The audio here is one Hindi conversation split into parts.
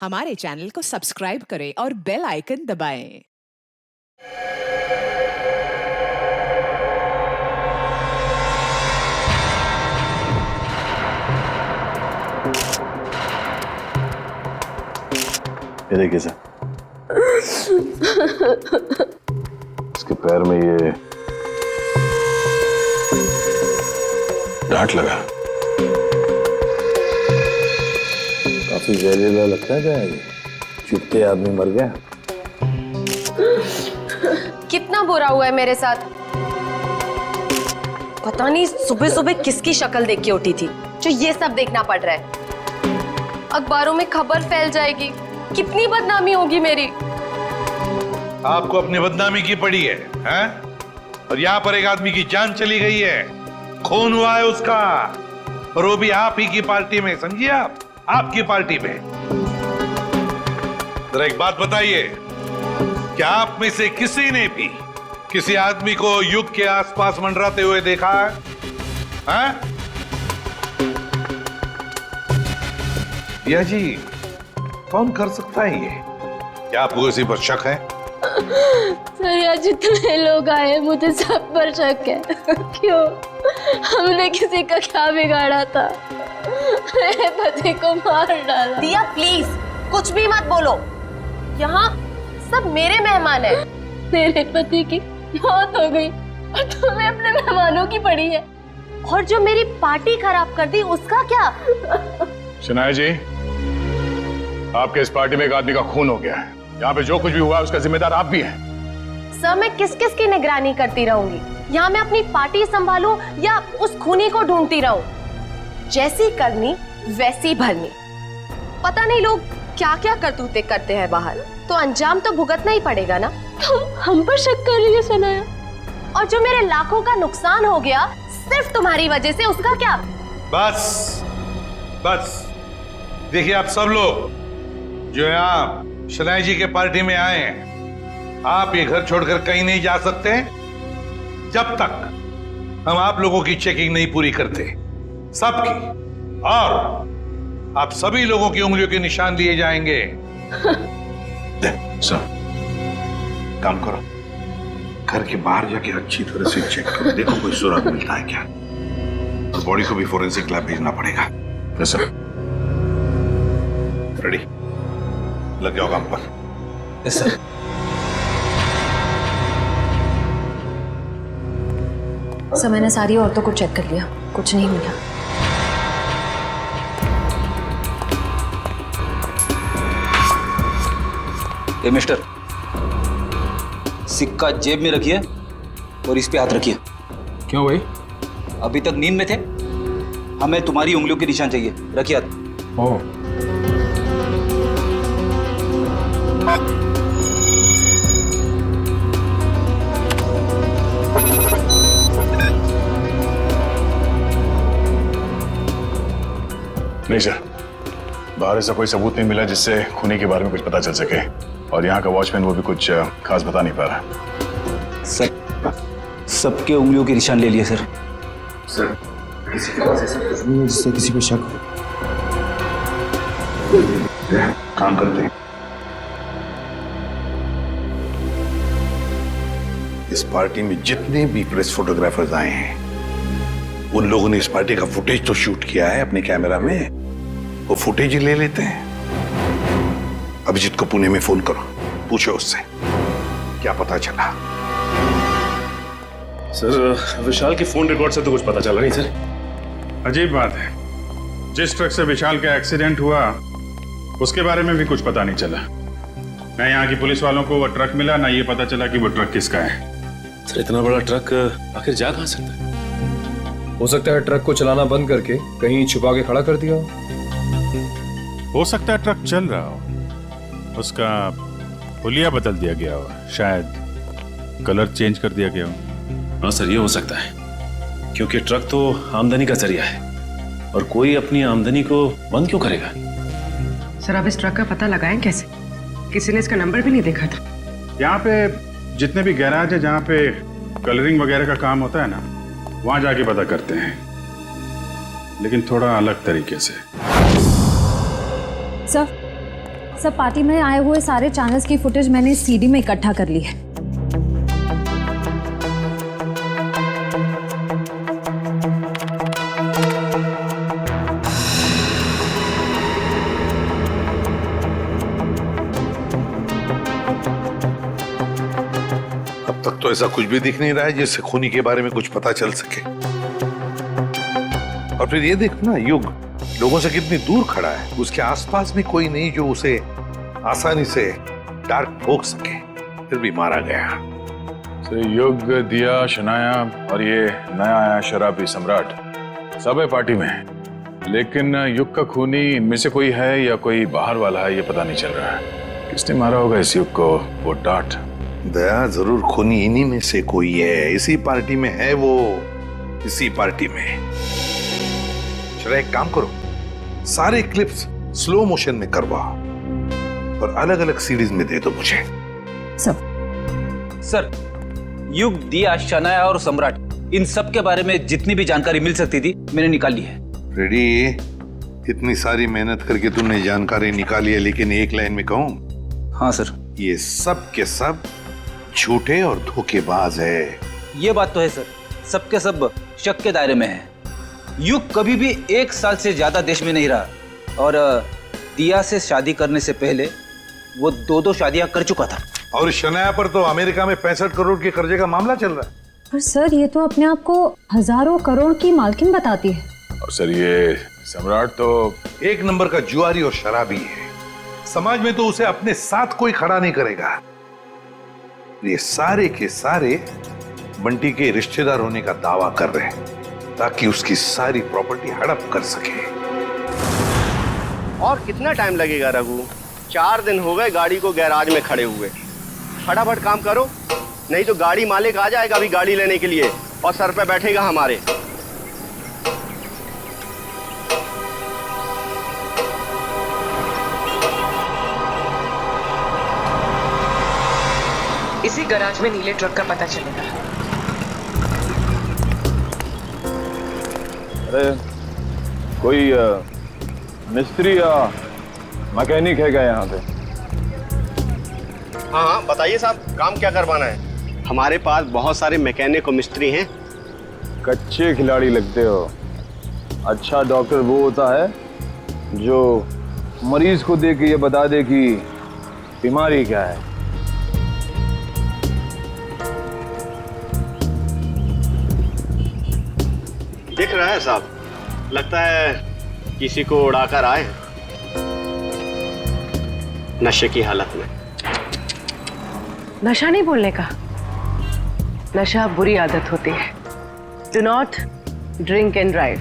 हमारे चैनल को सब्सक्राइब करें और बेल आइकन दबाएं। ये देखिए सर, इसके पैर में ये डांट लगा। काफी जहरीला लगता है क्या ये? चुपते आदमी मर गया। कितना बुरा हुआ है मेरे साथ। पता नहीं सुबह सुबह किसकी शक्ल देख के उठी थी जो ये सब देखना पड़ रहा है। अखबारों में खबर फैल जाएगी, कितनी बदनामी होगी मेरी। आपको अपनी बदनामी की पड़ी है, हैं? और यहाँ पर एक आदमी की जान चली गई है, खून हुआ है उसका, और वो भी आप ही की पार्टी में। समझिए, आप आपकी पार्टी में। जरा एक बात बताइए, क्या आप में से किसी ने भी किसी आदमी को युग के आसपास मंडराते हुए देखा है? हैं? या जी, कौन कर सकता है ये? क्या आपको किसी पर शक है? सर, यहाँ जितने लोग आए मुझे सब पर शक है। क्यों? हमने किसी का क्या बिगाड़ा था? मेरे पति को मार डाला। दिया प्लीज कुछ भी मत बोलो, यहाँ सब मेरे मेहमान हैं। मेरे पति की मौत हो गई और तुम्हें अपने मेहमानों की पड़ी है। और जो मेरी पार्टी खराब कर दी उसका क्या? शनाया जी, आपके इस पार्टी में एक आदमी का खून हो गया है। यहाँ पे जो कुछ भी हुआ है उसका जिम्मेदार आप भी हैं। सर, मैं किस किस की निगरानी करती रहूंगी? यहाँ मैं अपनी पार्टी संभालूं या उस खूनी को ढूंढती रहूं? जैसी करनी वैसी भरनी। पता नहीं लोग क्या क्या करतूते करते हैं बाहर, तो अंजाम तो भुगतना ही पड़ेगा ना। तुम हम पर शक कर रही हो सनाया? और जो मेरे लाखों का नुकसान हो गया सिर्फ तुम्हारी वजह से, उसका क्या? बस बस, देखिए आप सब लोग जो यहाँ शनाया जी के पार्टी में आए हैं, आप ये घर छोड़कर कहीं नहीं जा सकते जब तक हम आप लोगों की चेकिंग नहीं पूरी करते, सबकी। और आप सभी लोगों की उंगलियों के निशान लिए जाएंगे। सब काम करो, घर के बाहर जाके अच्छी तरह से चेक करो, देखो कोई सुराग मिलता है क्या, और बॉडी को भी फोरेंसिक लैब भेजना पड़ेगा। सर रेडी, लग जाओ काम पर। Yes sir. सर, मैंने सारी औरतों को चेक कर लिया, कुछ नहीं मिला। ए मिस्टर, सिक्का जेब में रखिए और इस पे हाथ रखिए। क्यों भाई? अभी तक नींद में थे, हमें तुम्हारी उंगलियों के निशान चाहिए। रखिए हाथ। ओह, नहीं सर, बाहर ऐसा कोई सबूत नहीं मिला जिससे खूनी के बारे में कुछ पता चल सके, और यहाँ का वॉचमैन वो भी कुछ खास बता नहीं पा रहा। सर, सबके उंगलियों के निशान ले लिए सर। सर किसी के पास ऐसा कुछ नहीं है जिससे किसी पे शक हो। काम करते हैं। इस पार्टी में जितने भी प्रेस फोटोग्राफर्स आए हैं, उन लोगों ने इस पार्टी का फुटेज तो शूट किया है अपने कैमरा में, वो फुटेज ही ले लेते हैं। अभिजीत को पुणे में फोन करो, पूछो उससे क्या पता चला। सर, विशाल के फोन रिकॉर्ड से तो कुछ पता चला नहीं सर। अजीब बात है, जिस ट्रक से विशाल का एक्सीडेंट हुआ उसके बारे में भी कुछ पता नहीं चला। ना यहाँ की पुलिस वालों को वो ट्रक मिला, ना ये पता चला कि वो ट्रक किसका है। सर, इतना बड़ा ट्रक आखिर जा कहाँ सकता है? हो सकता है ट्रक को चलाना बंद करके कहीं छुपा के खड़ा कर दिया हो सकता है ट्रक चल रहा हो, उसका हुलिया बदल दिया गया हो, शायद कलर चेंज कर दिया गया हो। हाँ सर, ये हो सकता है, क्योंकि ट्रक तो आमदनी का जरिया है और कोई अपनी आमदनी को बंद क्यों करेगा? सर, अब इस ट्रक का पता लगाएं कैसे? किसी ने इसका नंबर भी नहीं देखा था। यहाँ पे जितने भी गैराज है जहाँ पे कलरिंग वगैरह का काम होता है ना, वहाँ जाके पता करते हैं, लेकिन थोड़ा अलग तरीके से। सर, सब पार्टी में आए हुए सारे चैनल्स की फुटेज मैंने सीडी में इकट्ठा कर ली है। अब तक तो ऐसा कुछ भी दिख नहीं रहा है जिससे खूनी के बारे में कुछ पता चल सके। और फिर ये देखना, युग लोगों से कितनी दूर खड़ा है, उसके आसपास भी कोई नहीं जो उसे आसानी से डार्क ठोक सके, फिर भी मारा गया। युग, दिया, शनाया और ये नया आया शराबी सम्राट सब है पार्टी में, लेकिन युग का खूनी इनमें से कोई है या कोई बाहर वाला है ये पता नहीं चल रहा है। किसने मारा होगा इस युग को? वो डांट दया, जरूर खूनी इन्हीं में से कोई है, इसी पार्टी में है वो, इसी पार्टी में। चलो एक काम करो, सारे क्लिप्स स्लो मोशन में करवाओ और अलग अलग सीरीज में दे दो मुझे। सर, युग, दिया, शनाया और सम्राट, इन सब के बारे में जितनी भी जानकारी मिल सकती थी मैंने निकाल ली है। रेडी? इतनी सारी मेहनत करके तुमने जानकारी निकाली है, लेकिन एक लाइन में कहूं? हाँ सर। ये सब के सब झूठे और धोखेबाज है। ये बात तो है सर, सबके सब शक के दायरे में है। युग कभी भी 1 साल से ज्यादा देश में नहीं रहा और दिया से शादी करने से पहले वो 2 शादियां कर चुका था। और शनाया पर तो अमेरिका में 65 करोड़ के कर्जे का मामला चल रहा है। पर सर ये तो अपने आप को हजारों करोड़ की मालकिन बताती है। और सर ये सम्राट तो एक नंबर का जुआरी और शराबी है। समाज में तो उसे अपने साथ कोई खड़ा नहीं करेगा। ये सारे के सारे बंटी के रिश्तेदार होने का दावा कर रहे हैं ताकि उसकी सारी प्रॉपर्टी हड़प कर सके। और कितना टाइम लगेगा रघु? 4 दिन हो गए गाड़ी को गैराज में खड़े हुए। फटाफट काम करो, नहीं तो गाड़ी मालिक आ जाएगा अभी गाड़ी लेने के लिए और सर पे बैठेगा हमारे। इसी गैराज में नीले ट्रक का पता चलेगा। अरे कोई मिस्त्री या मैकेनिक है क्या यहाँ पे? हाँ हाँ बताइए साहब, काम क्या करवाना है? हमारे पास बहुत सारे मैकेनिक और मिस्त्री हैं। कच्चे खिलाड़ी लगते हो। अच्छा डॉक्टर वो होता है जो मरीज को देख के ये बता दे कि बीमारी क्या है। दिख रहा है साहब, लगता है किसी को उड़ाकर आए नशे की हालत में। नशा नहीं बोलने का, नशा बुरी आदत होती है। Do not drink and drive.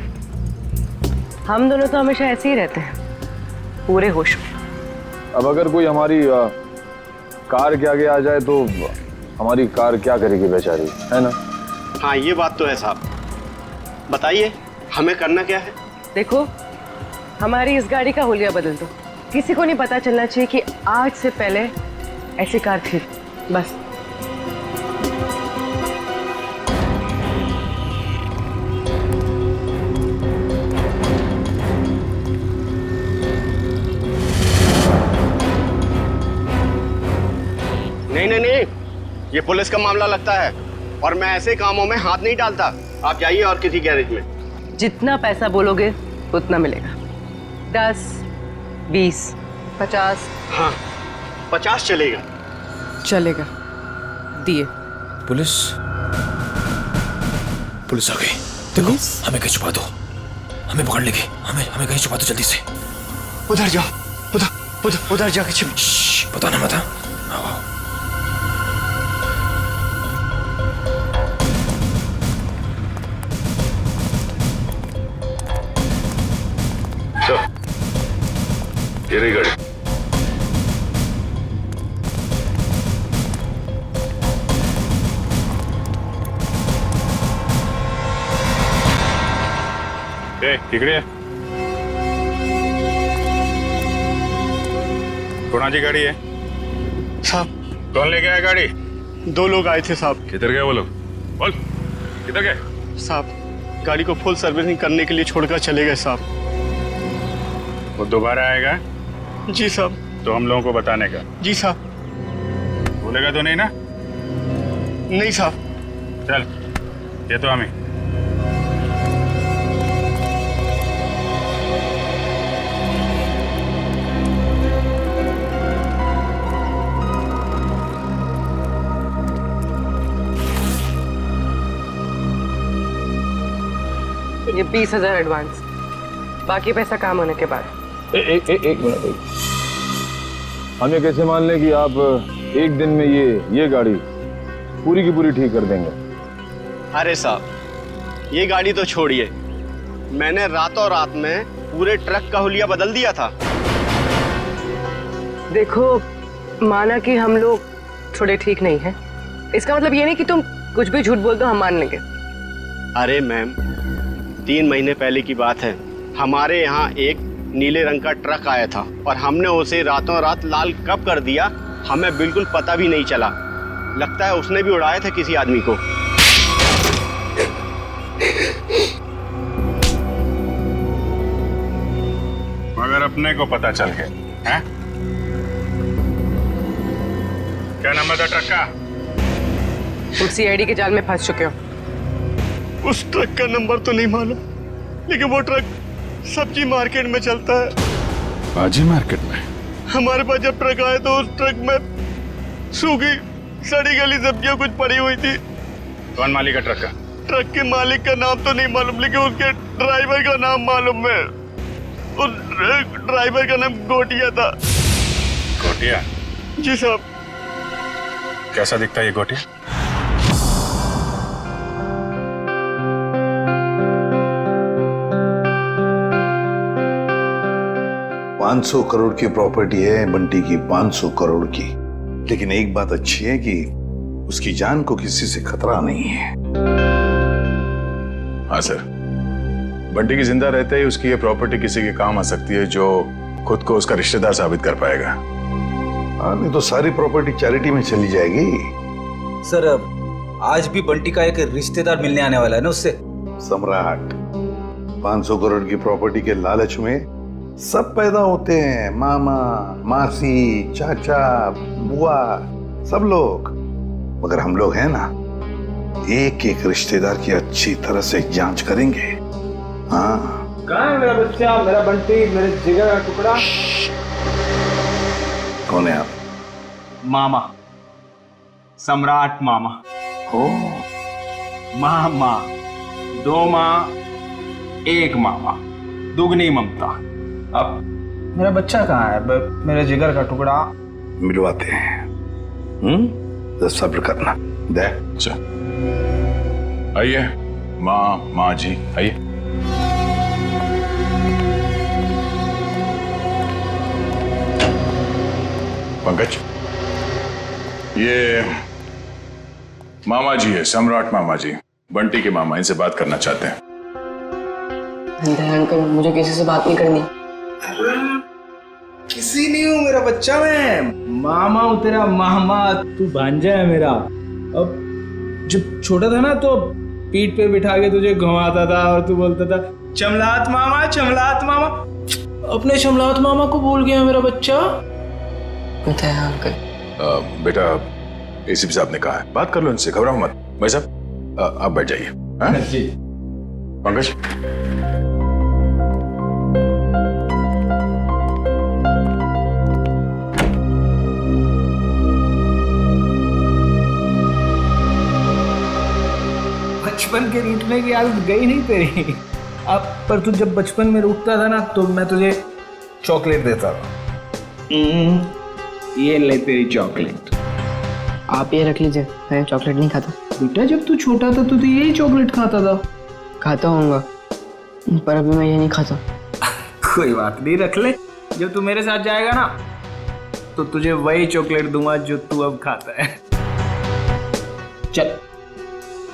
हम दोनों तो हमेशा ऐसे ही रहते हैं, पूरे होश में। अब अगर कोई हमारी कार के आगे आ जाए तो हमारी कार क्या करेगी बेचारी, है ना? हाँ ये बात तो है साहब। बताइए हमें करना क्या है? देखो, हमारी इस गाड़ी का हुलिया बदल दो। किसी को नहीं पता चलना चाहिए कि आज से पहले ऐसी कार थी, बस। नहीं, ये पुलिस का मामला लगता है और मैं ऐसे कामों में हाथ नहीं डालता। आप जाइए और किसी गैरेज में। जितना पैसा बोलोगे उतना मिलेगा। 10, 20, 50। हाँ 50 चलेगा। चलेगा, दिए। पुलिस पुलिस आ गई। देखो, हमें कहीं छुपा दो, हमें पकड़ लेगी। हमें कहीं छुपा दो जल्दी से। उधर जाओ, उधर जाके छिप। पता ना मत। ये रही गाड़ी। तिकडे कोणाची गाड़ी है साहब? कौन लेके आया गाड़ी? 2 लोग आए थे साहब। किधर गए वो लोग? बोल, किधर गए? साहब गाड़ी को फुल सर्विसिंग करने के लिए छोड़कर चले गए साहब। वो दोबारा आएगा? जी साहब। तो हम लोगों को बताने का। जी साहब। बोलेगा तो नहीं ना? नहीं साहब। चल, ये तो हमें। ये 20,000 एडवांस, बाकी पैसा काम होने के बाद। एक मिनट। हम ये कैसे मान लें कि आप एक दिन में ये गाड़ी पूरी की पूरी ठीक कर देंगे? अरे साहब, ये गाड़ी तो छोड़िए, मैंने रातों रात में पूरे ट्रक का हुलिया बदल दिया था। देखो, माना कि हम लोग थोड़े ठीक नहीं हैं, इसका मतलब ये नहीं कि तुम कुछ भी झूठ बोल दो हम मान लेंगे। अरे मैम, 3 महीने पहले की बात है, हमारे यहाँ एक नीले रंग का ट्रक आया था और हमने उसे रातों रात लाल कब कर दिया हमें बिल्कुल पता भी नहीं चला। लगता है उसने भी उड़ाया था किसी आदमी को। मगर अपने को पता चल गया है? क्या नंबर था ट्रक का? तुम सीआईडी के जाल में फंस चुके हो। उस ट्रक का नंबर तो नहीं मालूम, लेकिन वो ट्रक सब्जी मार्केट में चलता है। सब्जी मार्केट में? हमारे पास जब ट्रक आया तो उस ट्रक में सूखी सड़ी गली सब्जियां कुछ पड़ी हुई थी। कौन मालिक है ट्रक का? ट्रक के मालिक का नाम तो नहीं मालूम, लेकिन उसके ड्राइवर का नाम मालूम है। उस ड्राइवर का नाम गोटिया था। गोटिया? जी साहब। कैसा दिखता है ये गोटिया? $500 करोड़ की प्रॉपर्टी है बंटी की, 500 करोड़ की। लेकिन एक बात अच्छी है कि उसकी जान को किसी से खतरा नहीं है। हाँ सर, बंटी की जिंदा रहते ही उसकी ये प्रॉपर्टी किसी के काम आ सकती है जो खुद को उसका रिश्तेदार साबित कर पाएगा। हाँ, नहीं तो सारी प्रॉपर्टी चैरिटी में चली जाएगी। सर, आज भी बंटी का एक रिश्तेदार मिलने आने वाला है ना उससे। सम्राट, 500 करोड़ की प्रॉपर्टी के लालच में सब पैदा होते हैं, मामा, मासी, चाचा, बुआ, सब लोग। मगर हम लोग हैं ना, एक एक रिश्तेदार की अच्छी तरह से जांच करेंगे। हाँ। कहाँ है मेरा बच्चा, मेरा बंटी, मेरे जिगर का टुकड़ा? कौन है आप? मामा, सम्राट मामा। ओ, मामा, 2 माँ, 1 मामा, दुगनी ममता। अब मेरा बच्चा कहाँ है, मेरे जिगर का टुकड़ा? मिलवाते हैं। तो सब्र करना। दे। अच्छा, आइए माँ जी, आइए। पंकज, ये मामा जी है, सम्राट मामा जी, बंटी के मामा, इनसे बात करना चाहते हैं। अंकल, मुझे किसी से बात नहीं करनी। किसी नहीं हूँ मेरा बच्चा, मैं मामा हूँ तेरा मामा। तू भांजा है मेरा। अब जब छोटा था ना तो पीठ पे बिठा के तुझे घुमाता था और तू बोलता था चमलात मामा, चमलात मामा। अपने चमलात मामा को भूल गया मेरा बच्चा। अंकल, बेटा, एसीपी साहब ने कहा है, बात कर लो इनसे, घबराओ मत। भाई साहब, आप बैठ जाइए। जी पंकज, बचपन के रूठने की आदत गई नहीं तेरी। अब पर तू जब बचपन में रूठता था ना तो मैं तुझे चॉकलेट देता था। ये ले तेरी चॉकलेट। आप ये रख लीजिए, मैं चॉकलेट नहीं खाता। बेटा, जब तू छोटा था तो यही चॉकलेट खाता था। खाता होऊंगा, पर अभी मैं ये नहीं खाता। कोई बात नहीं, रख ले। जब तू मेरे साथ जाएगा ना तो तुझे वही चॉकलेट दूंगा जो तू अब खाता है। चल,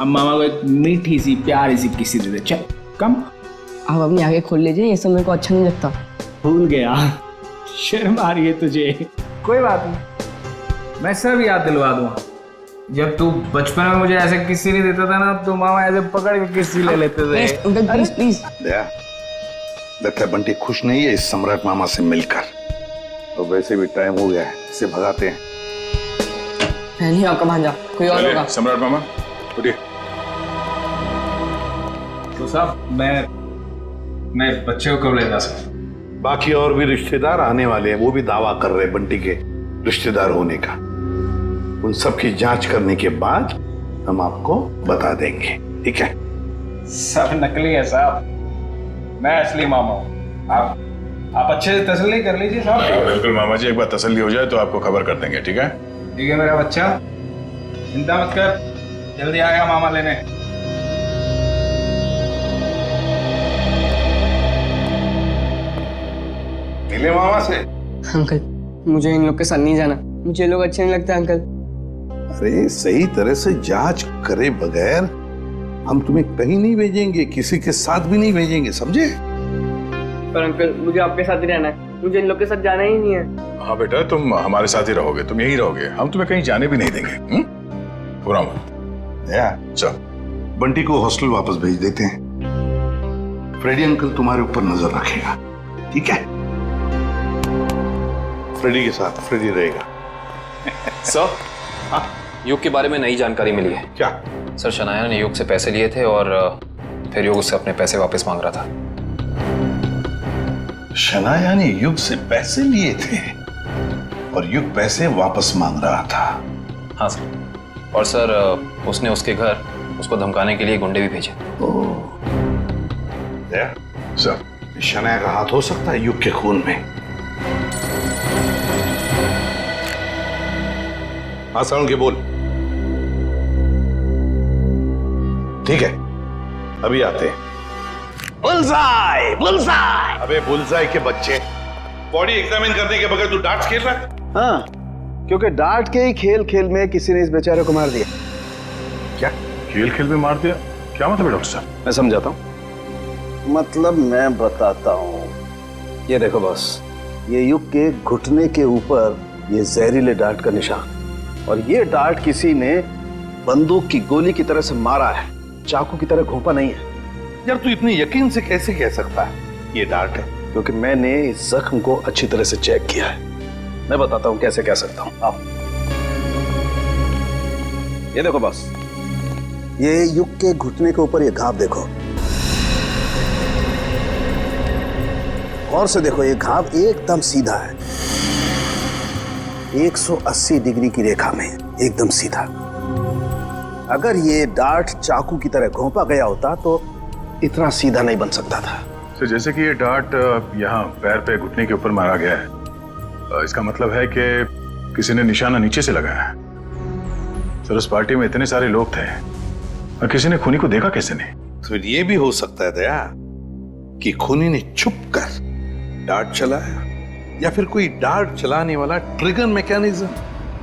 अब मामा को एक मीठी सी प्यारी सी किसी दे दे। चल कम। आप अपनी आगे खोल लीजिए, ये सब मेरे को अच्छा नहीं लगता। भूल गया, शर्म आ रही है तुझे। कोई बात नहीं, मैं सब याद दिलवा दूंगा। जब तू बचपन में मुझे ऐसे किसी नहीं देता था ना तो मामा ऐसे पकड़ के किसी ले लेते थे। Please please. लगता है बंटी खुश नहीं है इस सम्राट मामा से मिलकर। और वैसे भी टाइम हो गया है, इसे भगाते हैं। नहीं आपका भांजा, कोई और होगा। सम्राट मामा उठिए। तो साहब मैं बच्चे को कब ले जा सकता? बाकी और भी रिश्तेदार आने वाले हैं, वो भी दावा कर रहे हैं बंटी के रिश्तेदार होने का। उन सब की जांच करने के बाद हम आपको बता देंगे, ठीक है? सब नकली है साहब, मैं असली मामा हूँ। आप अच्छे से तसल्ली कर लीजिए साहब। बिल्कुल मामा जी, एक बार तसल्ली हो जाए तो आपको खबर कर देंगे, ठीक है? ठीक है मेरा बच्चा, चिंता मत कर, जल्दी आएगा मामा लेने। मिले मामा से? अंकल मुझे इन लोग के साथ नहीं जाना, मुझे लोग अच्छे नहीं लगते अंकल। अरे सही तरह से जांच करे बगैर हम तुम्हें कहीं नहीं भेजेंगे, किसी के साथ भी नहीं भेजेंगे, समझे? पर अंकल मुझे आपके साथ ही रहना है, मुझे इन लोग के साथ जाना ही नहीं है। हाँ बेटा, तुम हमारे साथ ही रहोगे, तुम यहीं रहोगे, हम तुम्हें कहीं जाने भी नहीं देंगे। पूरा चल, बंटी को हॉस्टल वापस भेज देते हैं। फ्रेडी अंकल तुम्हारे ऊपर नजर रखेगा, ठीक है? फ्रेडी के साथ फ्रेडी रहेगा। सर, हाँ, युग के बारे में नई जानकारी मिली है। क्या? सर, शनाया ने युग से पैसे लिए थे और फिर युग उससे अपने पैसे वापस मांग रहा था। शनाया ने युग से पैसे लिए थे और युग पैसे वापस मांग रहा था? हाँ सर, और सर उसने उसके घर उसको धमकाने के लिए गुंडे भी भेजे। सर, शनाया का हाथ हो सकता है युग के खून में। हाँ साउंड के बोल। ठीक है, अभी आते हैं। Bullseye, bullseye. अबे बुलसाई के बच्चे, बॉडी एग्जामिन करने के बगैर तू डार्ट्स खेल रहा है? हाँ, क्योंकि डार्ट के ही खेल खेल में किसी ने इस बेचारे को मार दिया। क्या खेल खेल में मार दिया? क्या मतलब है डॉक्टर साहब? मैं समझाता हूँ। मतलब मैं बताता हूँ। ये देखो बॉस, ये युग के घुटने के ऊपर ये जहरीले डार्ट का निशान, और ये डार्ट किसी ने बंदूक की गोली की तरह से मारा है, चाकू की तरह घोंपा नहीं है। यार तू इतने यकीन से कैसे कह सकता है ये डार्ट है? क्योंकि मैंने इस जख्म को अच्छी तरह से चेक किया है। मैं बताता हूँ कैसे कह सकता हूँ। आओ, ये देखो बॉस, ये युग के घुटने के ऊपर ये घाव देखो, और से देखो, ये घाव एकदम सीधा है, 180 डिग्री की रेखा में एकदम सीधा। अगर ये डार्ट चाकू की तरह घोंपा गया होता तो इतना सीधा नहीं बन सकता था। तो जैसे कि ये डार्ट यहाँ पैर पे घुटने के ऊपर मारा गया है, इसका मतलब है कि किसी ने निशाना नीचे से लगाया है। सर, उस पार्टी में इतने सारे लोग थे और किसी ने खूनी को देखा कैसे नहीं? तो ये भी हो सकता है दया कि खूनी ने छुप कर डार्ट चलाया, या फिर कोई डार्ट चलाने वाला ट्रिगर मैकेनिज्म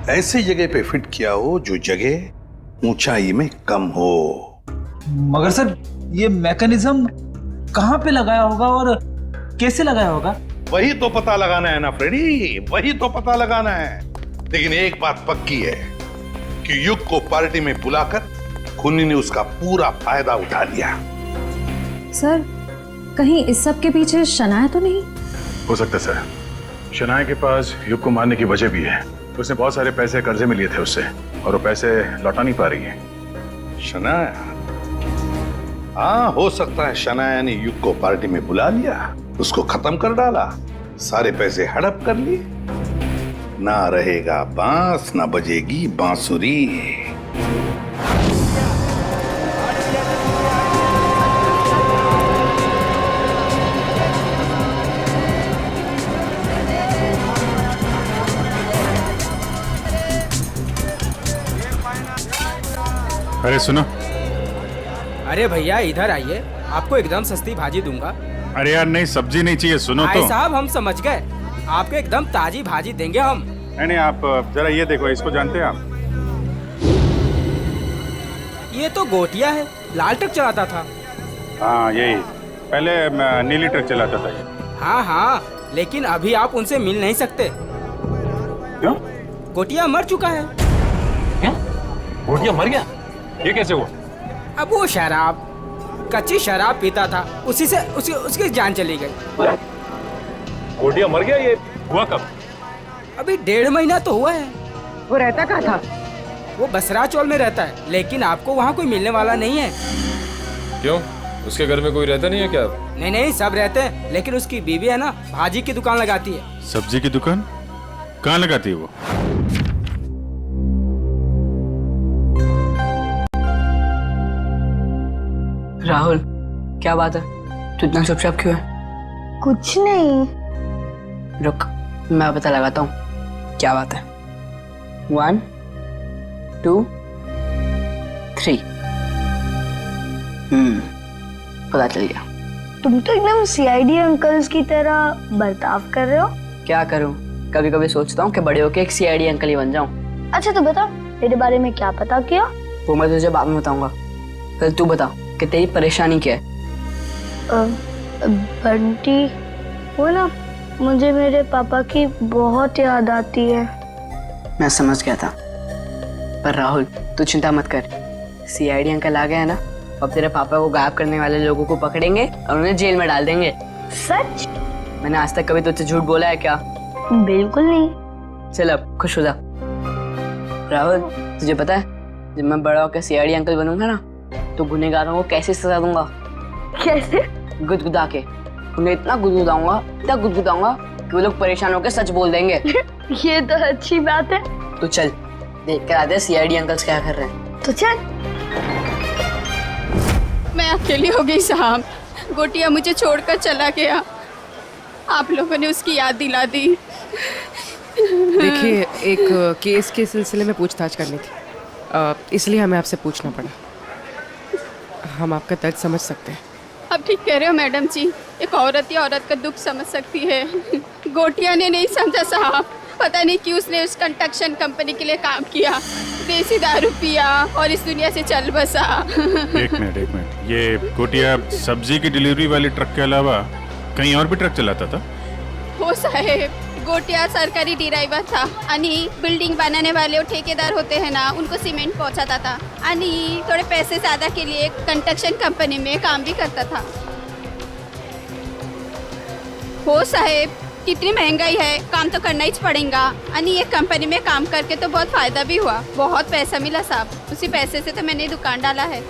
ऐसी जगह पे फिट किया हो जो जगह ऊंचाई में कम हो। मगर सर, ये मैकेनिज्म कहाँ पे लगाया होगा और कैसे लगाया होगा? वही तो पता लगाना है ना फ्रेडी, वही तो पता लगाना है। लेकिन एक बात पक्की है कि युग को पार्टी में बुलाकर खूनी ने उसका पूरा फायदा उठा लिया। सर, कहीं इस सब के पीछे शनाया तो नहीं? हो सकता है सर, शनाया के पास युग को मारने की वजह भी है। उसने बहुत सारे पैसे कर्जे में लिए थे उससे, और वो पैसे लौटा नहीं पा रही है। शनाया? हाँ, हो सकता है शनाया ने युग को पार्टी में बुला लिया, उसको खत्म कर डाला, सारे पैसे हड़प कर लिए। ना रहेगा बांस, ना बजेगी बांसुरी। अरे सुनो। अरे भैया इधर आइए, आपको एकदम सस्ती भाजी दूंगा। अरे यार नहीं, सब्जी नहीं चाहिए, सुनो तो। भाई साहब, हम समझ गए, आपको एकदम ताजी भाजी देंगे हम। नहीं, आप जरा ये देखो, इसको जानते हैं आप? ये तो गोटिया है, लाल ट्रक चलाता था। हाँ यही, पहले नीली ट्रक चलाता था ये। हाँ हाँ, लेकिन अभी आप उनसे मिल नहीं सकते। क्यों? गोटिया मर चुका है। क्या? गोटिया मर गया? ये कैसे हुआ? अब वो शराब, कच्ची शराब पीता था, उसी से उसकी जान चली गई। गोटिया मर गया? ये हुआ कब? अभी 1.5 महीना तो हुआ है। वो रहता कहाँ था? वो बसरा चौल में रहता है, लेकिन आपको वहाँ कोई मिलने वाला नहीं है। क्यों, उसके घर में कोई रहता नहीं है क्या? नहीं नहीं, सब रहते हैं, लेकिन उसकी बीवी है ना, भाजी की दुकान लगाती है। सब्जी की दुकान कहाँ लगाती है वो? राहुल, क्या बात है? तू इतना चुपचाप क्यों है? कुछ नहीं। रुक, मैं पता लगाता हूँ क्या बात है। 1 2 3। पता चल गया। तुम तो एकदम सीआईडी अंकल्स की तरह बर्ताव कर रहे हो। क्या करूँ, कभी कभी सोचता हूँ कि बड़े होके एक सीआईडी अंकल ही बन जाऊँ। अच्छा तो बता, तेरे बारे में क्या पता किया? वो मैं तुझे बाद में बताऊंगा। पहले तू बता कि तेरी परेशानी क्या है। बंटी, वो ना, मुझे मेरे पापा की बहुत याद आती है। मैं समझ गया था, पर राहुल तू चिंता मत कर। सीआईडी अंकल आ गया है ना, अब तेरे पापा को गायब करने वाले लोगों को पकड़ेंगे और उन्हें जेल में डाल देंगे। सच? मैंने आज तक कभी तुझसे झूठ बोला है क्या? बिल्कुल नहीं। चल अब खुश हो जा। राहुल, तुझे पता है जब मैं बड़ा होकर सीआईडी अंकल बनूंगा ना, तो गुनहगारों को कैसे सजा दूंगा? कैसे? गुदगुदा के। उन्हें इतना गुदगुदाऊंगा कि वो लोग परेशान होकर सच बोल देंगे। ये तो अच्छी बात है। तो चल देख कर आते हैं सीआईडी अंकल्स क्या कर रहे हैं। तो चल। मैं अकेली हो गई साहब, गोटिया मुझे छोड़कर चला गया। आप लोगों ने उसकी याद दिला दी। देखिए, एक केस के सिलसिले में पूछताछ करनी थी, इसलिए हमें आपसे पूछना पड़ा। हम आपका दर्द समझ सकते हैं। अब ठीक कह रहे हो मैडम जी, एक औरत या औरत का दुख समझ सकती है। गोटिया ने नहीं समझा साहब, पता नहीं क्यों उसने उस कंस्ट्रक्शन कंपनी के लिए काम किया, देसी दारू पिया और इस दुनिया से चल बसा। एक मिनट, ये गोटिया सब्जी की डिलीवरी वाली ट्रक के अलावा कहीं और भी ट्रक चलाता था? हो साहेब, गोटिया सरकारी ड्राइवर था आणि बिल्डिंग बनाने वाले वो ठेकेदार होते हैं ना, उनको सीमेंट पहुंचाता था आणि थोड़े पैसे ज्यादा के लिए कंस्ट्रक्शन कंपनी में काम भी करता था। हो साहेब, कितनी महंगाई है, काम तो करना ही पड़ेगा। आणि ये कंपनी में काम करके तो बहुत फायदा भी हुआ, बहुत पैसा मिला साहब। उसी पैसे से तो मैंने दुकान डाला है।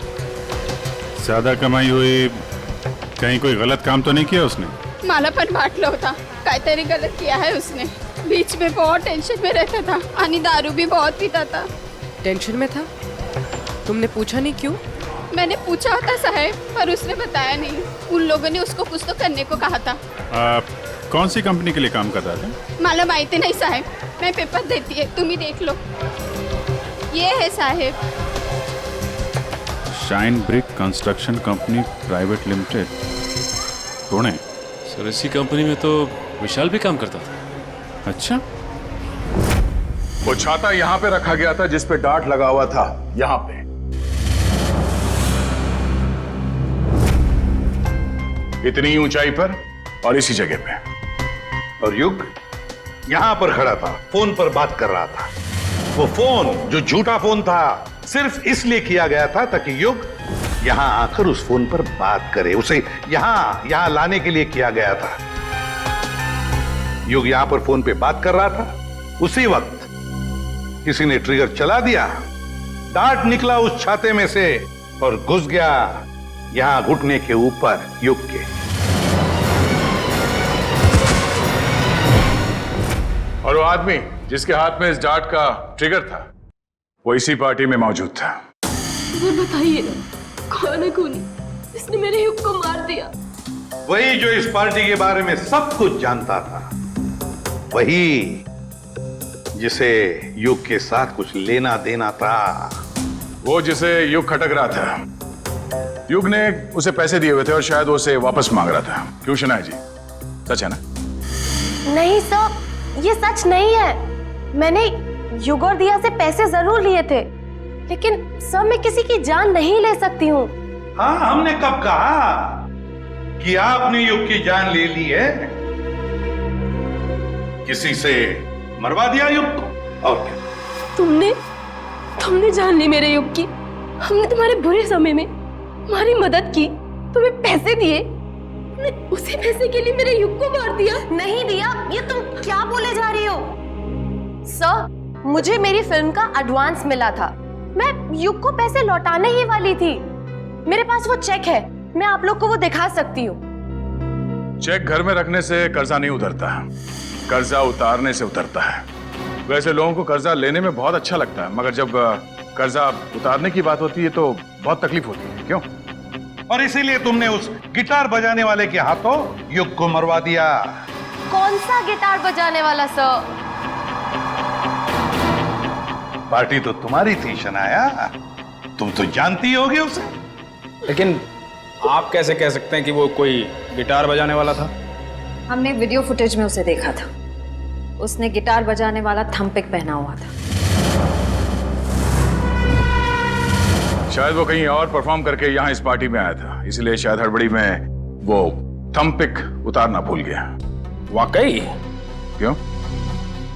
ज्यादा कमाई हुई, कहीं कोई गलत काम तो नहीं किया उसने? मला पण वाटलं होता काहीतरी गलत किया है उसने। बीच में बहुत टेंशन में रहता था आणि दारू भी बहुत पीता था। टेंशन में था? तुमने पूछा नहीं क्यों? मैंने पूछा था साहब, पर उसने बताया नहीं। उन लोगों ने उसको कुछ तो करने को कहा था। कौन सी कंपनी के लिए काम कर रहा था? मला माहिती नहीं साहब, मैं पेपर देती है, तुम ही देख लो। ये है साहब, shine brick construction company private limited, Pune. Sir इसी कंपनी में तो विशाल भी काम करता था। अच्छा, वो छाता यहाँ पे रखा गया था जिस पे डार्ट लगा हुआ था, यहाँ पे। इतनी ऊंचाई पर और इसी जगह पे। और युग यहां पर खड़ा था, फोन पर बात कर रहा था। वो फोन जो झूठा फोन था, सिर्फ इसलिए किया गया था ताकि युग यहां आकर उस फोन पर बात करे। उसे यहां लाने के लिए किया गया था। युग यहां पर फोन पे बात कर रहा था, उसी वक्त किसी ने ट्रिगर चला दिया, डार्ट निकला उस छाते में से और घुस गया यहां घुटने के ऊपर युग के। और वो आदमी जिसके हाथ में इस डार्ट का ट्रिगर था, वो इसी पार्टी में मौजूद था। मुझे बताइए कौन है खूनी, इसने मेरे युग को मार दिया? वही जो इस पार्टी के बारे में सब कुछ जानता था, वही जिसे युग के साथ कुछ लेना देना था। वो जिसे युग खटक रहा था। युग ने उसे पैसे दिए हुए थे और शायद वो उसे वापस मांग रहा था। क्यों शनाया जी, सच है ना? नहीं सर, ये सच नहीं है। मैंने युग और दिया से पैसे जरूर लिए थे, लेकिन सर मैं किसी की जान नहीं ले सकती हूँ। हाँ, हमने कब कहा कि आपने युग की जान ले ली है? किसी से मरवा दिया युग को, और क्या? तुमने जान ली मेरे युग की। हमने तुम्हारे बुरे समय में तुम्हारी मदद की, तुम्हें पैसे दिए, उसी पैसे के लिए मेरे युग को मार दिया। नहीं दिया, ये तुम क्या बोले जा रही हो? सर, मुझे मेरी फिल्म का एडवांस मिला था। मैं युग को पैसे लौटाने ही वाली थी। मेरे पास वो चेक है, मैं आप लोग को वो दिखा सकती हूँ। चेक घर में रखने से कर्जा नहीं उतरता, कर्जा उतारने से उतरता है। वैसे लोगों को कर्जा लेने में बहुत अच्छा लगता है, मगर जब कर्जा उतारने की बात होती है तो बहुत तकलीफ होती है। क्यों? और इसीलिए तुमने उस गिटार बजाने वाले के हाथों युग को मरवा दिया। कौन सा गिटार बजाने वाला सर? पार्टी तो तुम्हारी थी शनाया, तुम तो जानती होगी उसे। लेकिन आप कैसे कह सकते हैं कि वो कोई गिटार बजाने वाला था? हमने वीडियो फुटेज में उसे देखा था। उसने गिटार बजाने वाला थंपिक पहना हुआ था। शायद वो कहीं और परफॉर्म करके यहाँ इस पार्टी में आया था, इसलिए शायद हड़बड़ी में वो थंपिक उतारना भूल गया। वाकई? क्यों?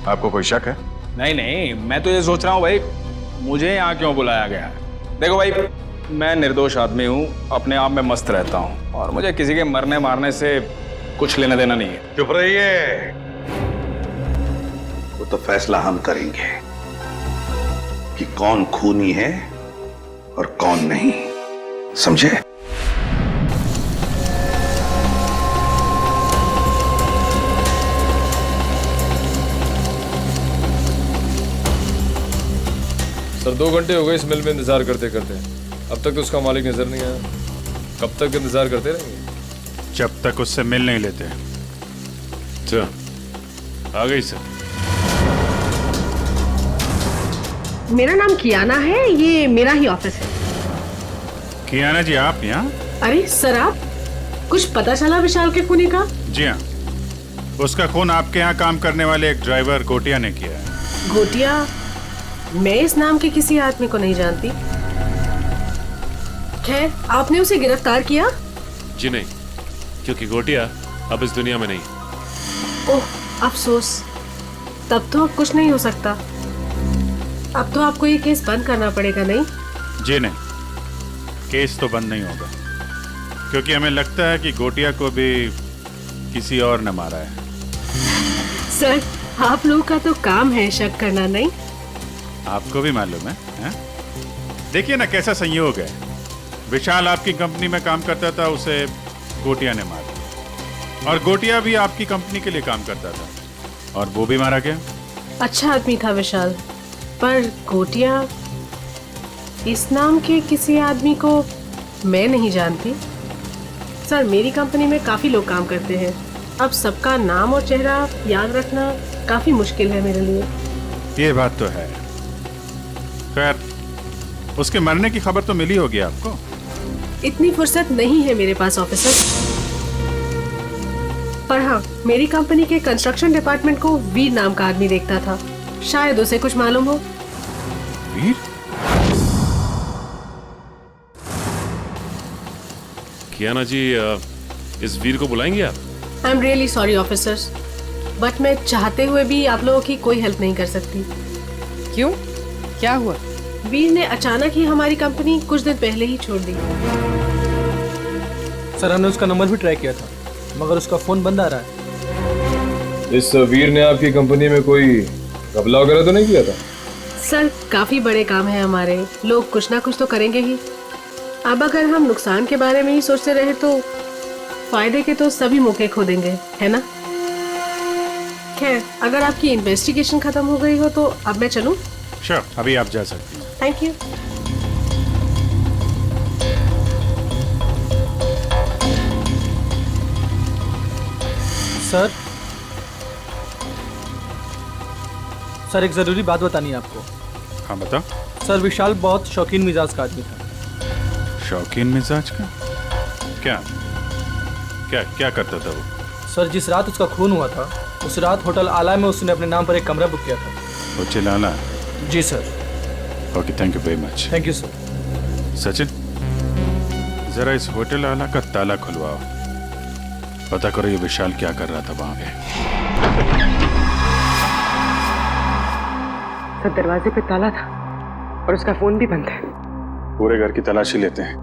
आपको कोई शक है? नहीं नहीं, मैं तो ये सोच रहा हूँ भाई, मुझे यहाँ क्यों बुलाया गया? देखो भाई, मैं निर्दोष आदमी हूँ, अपने आप में मस्त रहता हूँ और मुझे किसी के मरने मारने से कुछ लेना देना नहीं है। चुप रहिए, वो तो फैसला हम करेंगे कि कौन खूनी है और कौन नहीं, समझे? सर 2 घंटे हो गए इस मिल में इंतजार करते करते, अब तक तो उसका मालिक नजर नहीं आया। कब तक इंतजार करते रहेंगे? जब तक उससे मिल नहीं लेते। अच्छा, आ गई सर। मेरा नाम कियाना है, ये मेरा ही ऑफिस है। कियाना जी, आप यहाँ? अरे सर, आप कुछ पता चला विशाल के खूनी का? जी हाँ, उसका खून आपके यहाँ काम करने वाले एक ड्राइवर गोटिया ने किया है। गोटिया? मैं इस नाम के किसी आदमी को नहीं जानती। खैर, आपने उसे गिरफ्तार किया? जी नहीं, क्योंकि गोटिया अब इस दुनिया में नहीं। ओह, अफसोस। तब तो अब कुछ नहीं हो सकता। अब तो आपको ये केस बंद करना पड़ेगा, नहीं? जी नहीं, केस तो बंद नहीं होगा, क्योंकि हमें लगता है कि गोटिया को भी किसी और ने मारा है। सर, आप लोगों का तो काम है शक करना, नहीं? आपको भी मालूम है? देखिए ना कैसा संयोग है। विशाल आपकी कंपनी में काम करता था, उसे गोटिया ने मारा, और गोटिया भी आपकी कंपनी के लिए काम करता था और वो भी मारा गया। अच्छा आदमी था विशाल, पर गोटिया, इस नाम के किसी आदमी को मैं नहीं जानती। सर, मेरी कंपनी में काफी लोग काम करते हैं, अब सबका नाम और चेहरा याद रखना काफी मुश्किल है मेरे लिए। ये बात तो है। खैर, उसके मरने की खबर तो मिली होगी आपको। इतनी फुर्सत नहीं है मेरे पास ऑफिसर, पर हाँ, मेरी कंपनी के कंस्ट्रक्शन डिपार्टमेंट को वीर नाम का आदमी देखता था, शायद उसे कुछ मालूम हो। वीर? कियाना जी, इस वीर को बुलाएंगे आप? I am really sorry officers, but मैं चाहते हुए भी आप लोगों की कोई हेल्प नहीं कर सकती। क्यों? क्या हुआ? वीर ने अचानक ही हमारी कंपनी कुछ दिन पहले ही छोड़ दी। सर, हमने उसका नंबर भी ट्राई किया था, मगर उसका फोन बंद आ रहा है। इस वीर ने आपकी कंपनी में कोई घपला वगैरह तो नहीं किया था? सर, काफी बड़े काम है हमारे, लोग कुछ ना कुछ तो करेंगे ही। अब अगर हम नुकसान के बारे में ही सोचते रहे तो फायदे के तो सभी मौके खो देंगे, है ना? खैर, अगर आपकी इन्वेस्टिगेशन खत्म हो गई हो तो अब मैं चलूं? श्योर, अभी आप जा सकती हैं। Thank you. सर, एक जरूरी बात बतानी है आपको। हाँ बताओ। सर, विशाल बहुत शौकीन मिजाज का आदमी था। शौकीन मिजाज का? क्या क्या क्या करता था वो? सर, जिस रात उसका खून हुआ था, उस रात होटल आला में उसने अपने नाम पर एक कमरा बुक किया था। होटल आला? जी sir. Okay, thank you very much. Thank you sir. Sachin, जरा इस होटल आला का ताला खुलवाओ, पता करो ये विशाल क्या कर रहा था वहां पे। सर, दरवाजे पे ताला था और उसका फोन भी बंद है। पूरे घर की तलाशी लेते हैं।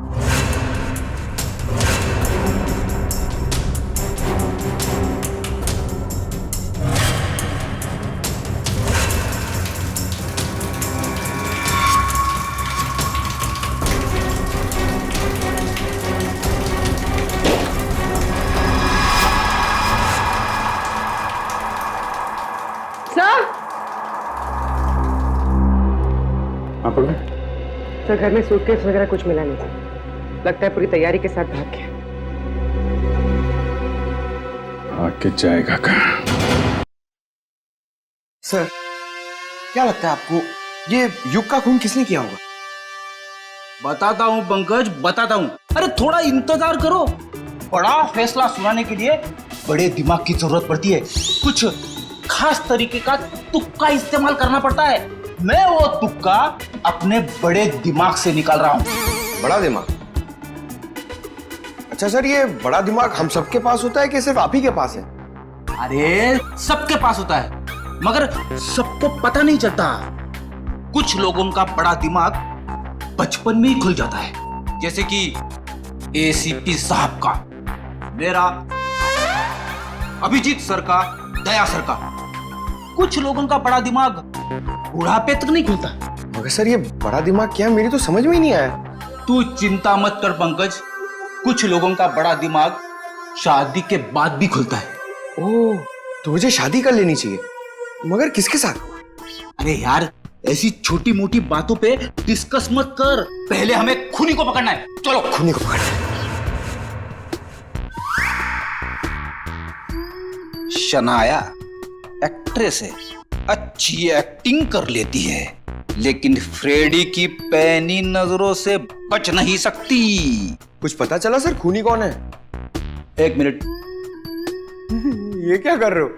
सर आप पकड़े? सर घर में सूटकेस वगैरह कुछ मिला नहीं था, लगता है पूरी तैयारी के साथ भाग गया। आके जाएगा कहाँ? सर क्या लगता है आपको ये युग का खून किसने किया होगा? बताता हूँ पंकज, बताता हूँ। अरे थोड़ा इंतजार करो, बड़ा फैसला सुनाने के लिए बड़े दिमाग की जरूरत पड़ती है। कुछ खास तरीके का तुक्का इस्तेमाल करना पड़ता है। मैं वो तुक्का अपने बड़े दिमाग से निकाल रहा हूँ। बड़ा दिमाग? अच्छा सर, ये बड़ा दिमाग हम सबके पास होता है कि सिर्फ आप ही के पास है? अरे सबके पास होता है, मगर सबको पता नहीं चलता। कुछ लोगों का बड़ा दिमाग बचपन में ही खुल जाता है, जैसे कि एसीपी साहब का, मेरा, अभिजीत सर का, दया सर का। कुछ लोगों का बड़ा दिमाग बुढ़ापे तक नहीं खुलता। मगर सर ये बड़ा दिमाग क्या है, मेरी तो समझ में ही नहीं आया। तू चिंता मत कर पंकज, कुछ लोगों का बड़ा दिमाग शादी के बाद भी खुलता है। ओह, तो मुझे शादी कर लेनी चाहिए, मगर किसके साथ? अरे यार, ऐसी छोटी मोटी बातों पे डिस्कस मत कर, पहले हमें खूनी को पकड़ना है। चलो खूनी को पकड़ना है। शनाया एक्ट्रेस है, अच्छी एक्टिंग कर लेती है, लेकिन फ्रेडी की पैनी नजरों से बच नहीं सकती। कुछ पता चला सर खूनी कौन है? एक मिनट। ये क्या कर रहे हो?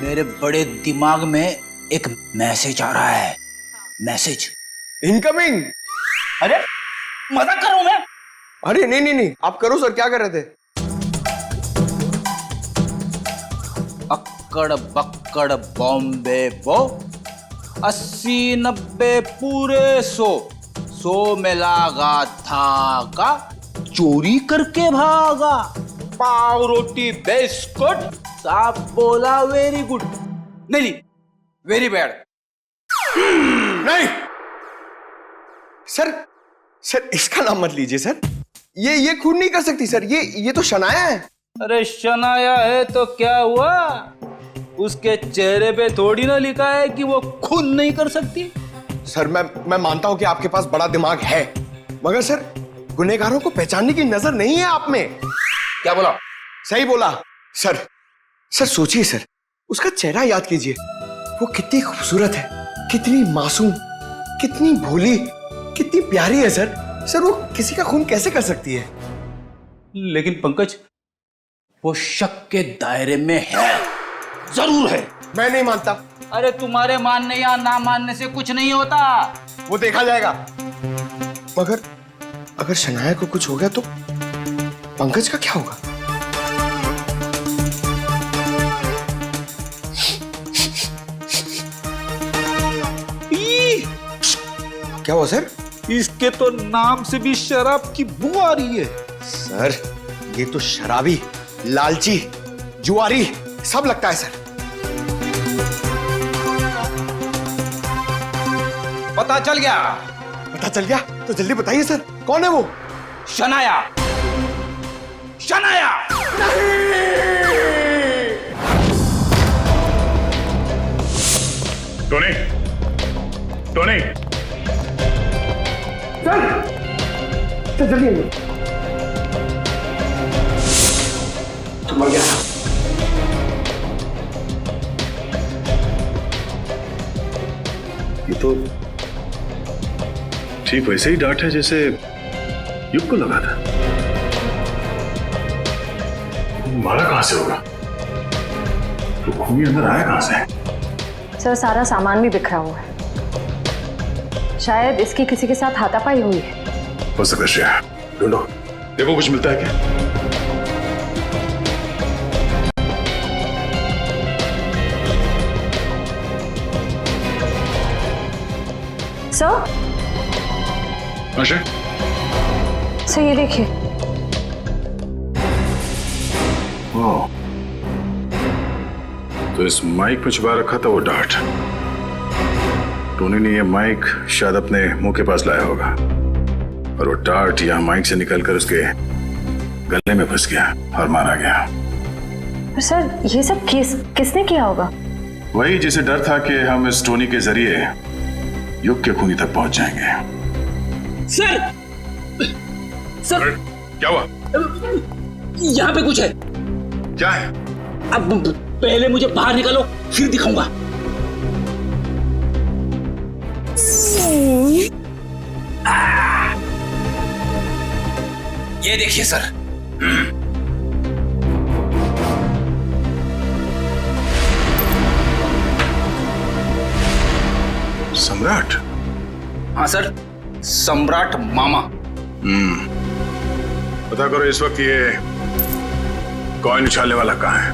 मेरे बड़े दिमाग में एक मैसेज आ रहा है। Message incoming. अरे मजाक कर रहा हूं मैं। अरे नहीं नहीं नहीं, आप करो सर, क्या कर रहे थे? अक्कड़ बक्कड़ बॉम्बे वो 80-90 पूरे 100 में लागा धागा, चोरी करके भागा, पाव रोटी बिस्कुट, साहब बोला वेरी गुड। नहीं, वेरी बैड। नहीं सर, सर इसका नाम मत लीजिए सर, ये खून नहीं कर सकती सर, ये तो शनाया है। अरे शनाया है तो क्या हुआ, उसके चेहरे पे थोड़ी ना लिखा है कि वो खून नहीं कर सकती। सर मैं मानता हूं कि आपके पास बड़ा दिमाग है, मगर सर गुनहगारों को पहचानने की नजर नहीं है आप में। क्या बोला? सही बोला सर। सर सोचिए सर, उसका चेहरा याद कीजिए, वो कितनी खूबसूरत है, कितनी मासूम, कितनी भोली, कितनी प्यारी है सर। सर वो किसी का खून कैसे कर सकती है? लेकिन पंकज, वो शक के दायरे में है, जरूर है। मैं नहीं मानता। अरे तुम्हारे मानने या ना मानने से कुछ नहीं होता, वो देखा जाएगा। मगर अगर शनाया को कुछ हो गया तो पंकज का क्या होगा? क्या हुआ सर? इसके तो नाम से भी शराब की बू आ रही है। सर ये तो शराबी, लालची, जुआरी सब लगता है सर। पता चल गया? पता चल गया तो जल्दी बताइए सर, कौन है वो? Shanaya. Shanaya Tony, Tony, sir जल्दी आइए। तो मर गया। ये तो ठीक वैसे ही डांट है जैसे युग को लगा था। मारा कहां से होगा? तो खूनी अंदर आया कहां से? सर सारा सामान भी बिखरा हुआ है, शायद इसकी किसी के साथ हाथापाई हुई है। हो सकता है, ढूंढो, देखो कुछ मिलता है क्या? सर, सर ये देखिए। ओह, तो इस माइक में छुपा रखा था वो डार्ट। टोनी ने ये माइक शायद अपने मुंह के पास लाया होगा और वो डार्ट यहाँ माइक से निकलकर उसके गले में फंस गया और मारा गया। पर सर ये सब किसने किया होगा? वही जिसे डर था कि हम इस टोनी के जरिए युग के खूनी तक पहुंच जाएंगे। सर सर क्या हुआ? यहाँ पे कुछ है। क्या है? अब पहले मुझे बाहर निकालो, फिर दिखाऊंगा। ये देखिए सर। सम्राट? हाँ सर, सम्राट मामा। पता करो इस वक्त ये कॉइन उछालने वाला कहाँ है?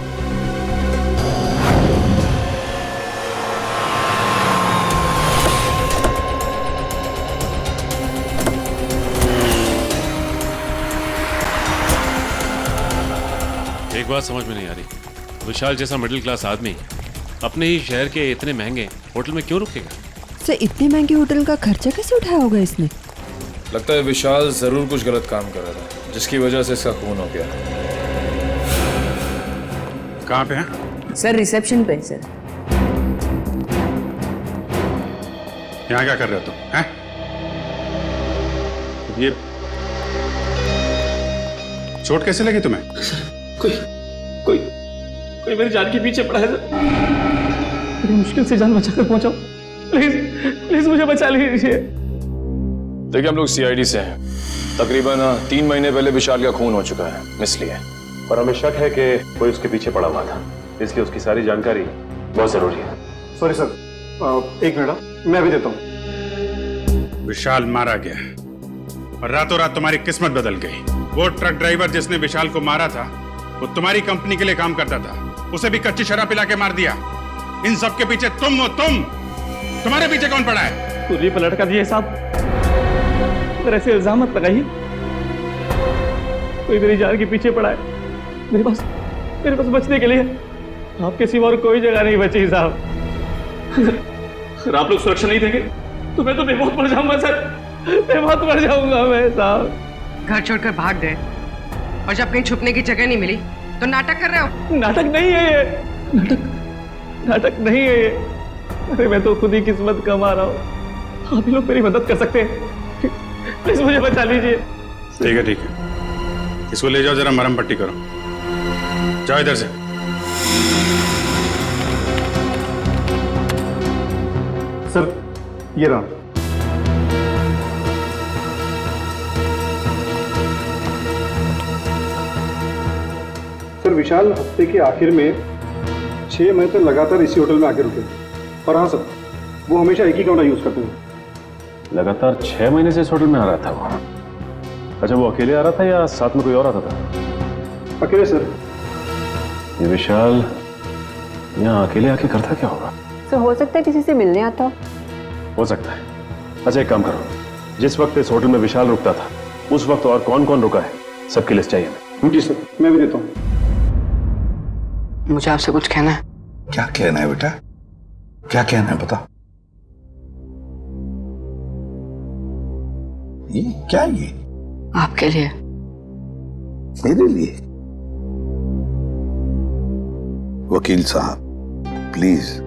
एक बात समझ में नहीं आ रही, विशाल जैसा मिडिल क्लास आदमी अपने ही शहर के इतने महंगे होटल में क्यों रुकेगा? सर इतने महंगे होटल का खर्चा कैसे उठाया होगा इसने? लगता है विशाल जरूर कुछ गलत काम कर रहा था, जिसकी वजह से इसका खून हो गया। कहाँ पे है? सर रिसेप्शन पे सर। यहाँ क्या कर रहे हो तुम? हैं? ये चोट कैसे लगी तुम्हें? कोई कोई कोई मेरी जान के पीछे पड़ा है सर। मेरी मुश्किल से जान बचाकर पहुंचाओ, प्लीज प्लीज मुझे बचा लीजिए। देखिए हम लोग सीआईडी से हैं। तकरीबन 3 महीने पहले विशाल का खून हो चुका है, इसलिए। और हमें शक है कि कोई उसके पीछे पड़ा हुआ था, इसलिए उसकी सारी जानकारी बहुत जरूरी है। सॉरी सर, एक मिनट मैं भी देता हूँ। विशाल मारा गया और रातों रात तुम्हारी किस्मत बदल गई। वो ट्रक ड्राइवर जिसने विशाल को मारा था वो तुम्हारी कंपनी के लिए काम करता था, उसे भी कच्ची शराब पिला के मार दिया। इन सब के पीछे तुम हो। तुम्हारे पीछे कौन पड़ा है? पूरी पलट कर दिए साहब, अगर ऐसे इल्जाम मत लगाइए। कोई मेरी जान के पीछे पड़ा है। मेरे पास बचने के लिए आपके सिवा और कोई जगह नहीं बची साहब। अगर आप लोग सुरक्षा नहीं देंगे तो मैं तो बेमौत मर जाऊंगा सर, बेमौत मर जाऊंगा मैं साहब। घर छोड़कर भाग गए और जब कहीं छुपने की जगह नहीं मिली तो नाटक कर रहे हो? नाटक नहीं है ये, नाटक नहीं है ये। अरे मैं तो खुद ही किस्मत कमा रहा हूँ, आप ही लोग मेरी मदद कर सकते हैं, प्लीज मुझे बचा लीजिए। ठीक है, इसको ले जाओ, जरा मरहम पट्टी करो। जाओ इधर से। सर ये रहा। सर विशाल हफ्ते के आखिर में 6 महीने तक लगातार इसी होटल में आके रुके। और हाँ सर, वो हमेशा एक ही कमरा यूज करते हैं। लगातार 6 महीने से इस होटल में आ रहा था वो? अच्छा, वो अकेले आ रहा था या साथ में कोई और आता था? अकेले सर। ये विशाल यहाँ अकेले आके करता क्या होगा? सर हो सकता है किसी से मिलने आता हो सकता है। अच्छा एक काम करो, जिस वक्त इस होटल में विशाल रुकता था उस वक्त और कौन कौन रुका है सबकी लिस्ट चाहिए हमें। जी सर, मैं भी देता हूँ। मुझे आपसे कुछ कहना है। क्या कहना है बेटा? क्या कहना है बता। ये क्या है? ये आपके लिए। मेरे लिए? वकील साहब प्लीज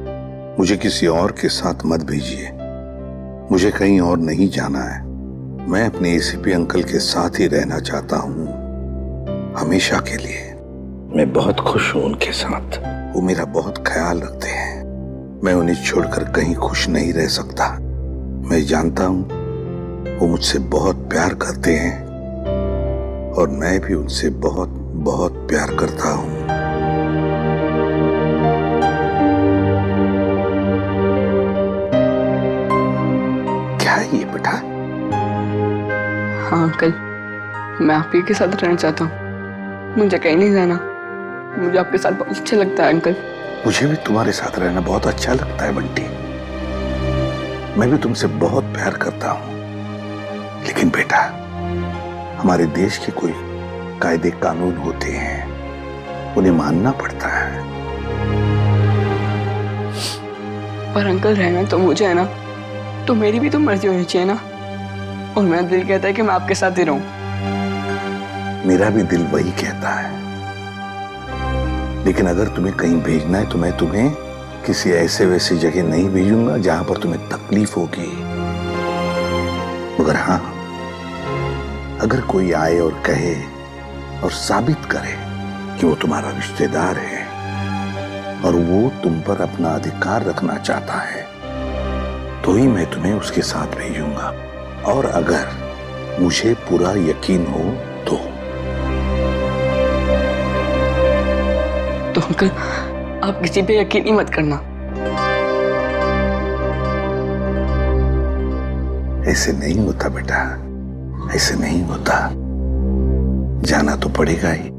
मुझे किसी और के साथ मत भेजिए। मुझे कहीं और नहीं जाना है। मैं अपने एसीपी अंकल के साथ ही रहना चाहता हूँ, हमेशा के लिए। मैं बहुत खुश हूँ उनके साथ। वो मेरा बहुत ख्याल रखते हैं। मैं उन्हें छोड़कर कहीं खुश नहीं रह सकता। मैं जानता हूँ वो मुझसे बहुत प्यार करते हैं और मैं भी उनसे बहुत बहुत प्यार करता हूँ। क्या है ये बेटा? हाँ अंकल, मैं आप ही के साथ रहना चाहता हूँ। मुझे कहीं नहीं जाना। मुझे आपके साथ बहुत अच्छा लगता है अंकल। मुझे भी तुम्हारे साथ रहना बहुत अच्छा लगता है बंटी। मैं भी तुमसे बहुत प्यार करता हूँ। लेकिन बेटा, हमारे देश के कोई कायदे कानून होते हैं, उन्हें मानना पड़ता है। पर अंकल रहना तो मुझे है ना, तो मेरी भी तो मर्जी होनी चाहिए ना। और मेरा दिल कहता है कि मैं आपके साथ ही रहूं। मेरा भी दिल वही कहता है। लेकिन अगर तुम्हें कहीं भेजना है तो मैं तुम्हें किसी ऐसे वैसी जगह नहीं भेजूंगा जहां पर तुम्हें तकलीफ होगी। मगर हाँ, अगर कोई आए और कहे और साबित करे कि वो तुम्हारा रिश्तेदार है और वो तुम पर अपना अधिकार रखना चाहता है, तो ही मैं तुम्हें उसके साथ भेजूंगा। और अगर मुझे पूरा यकीन हो तो अंकल, आप किसी पे यकीन ही मत करना। ऐसे नहीं होता बेटा, ऐसे नहीं होता। जाना तो पड़ेगा ही,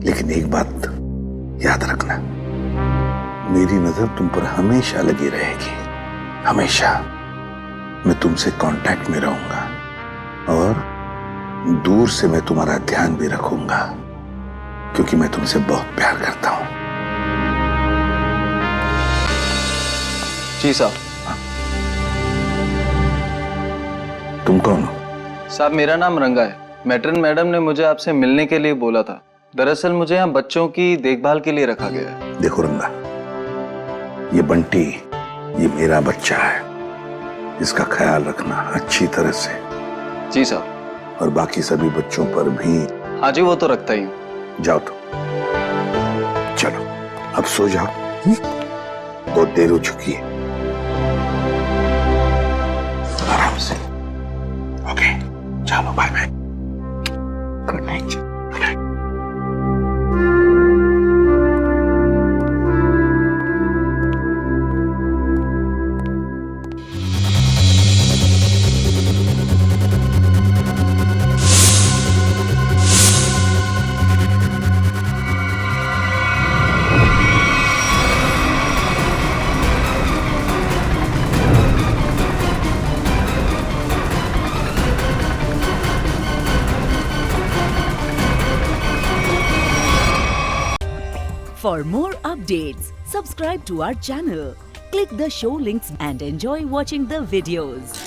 लेकिन एक बात याद रखना, मेरी नजर तुम पर हमेशा लगी रहेगी, हमेशा। मैं तुमसे कांटेक्ट में रहूंगा और दूर से मैं तुम्हारा ध्यान भी रखूंगा, क्योंकि मैं तुमसे बहुत प्यार करता हूं। जी साहब। तुम कौन हो? साहब मेरा नाम रंगा है। मैट्रन मैडम ने मुझे आपसे मिलने के लिए बोला था। दरअसल मुझे यहाँ बच्चों की देखभाल के लिए रखा गया है। देखो रंगा, ये बंटी, ये मेरा बच्चा है, इसका ख्याल रखना अच्छी तरह से। जी साहब। और बाकी सभी बच्चों पर भी। हाँ जी, वो तो रखता ही हूँ। जाओ तो, चलो अब सो जाओ, बहुत देर हो चुकी है। आराम से। ओके, चलो bye bye, good night. For more updates, subscribe to our channel, click the show links and enjoy watching the videos.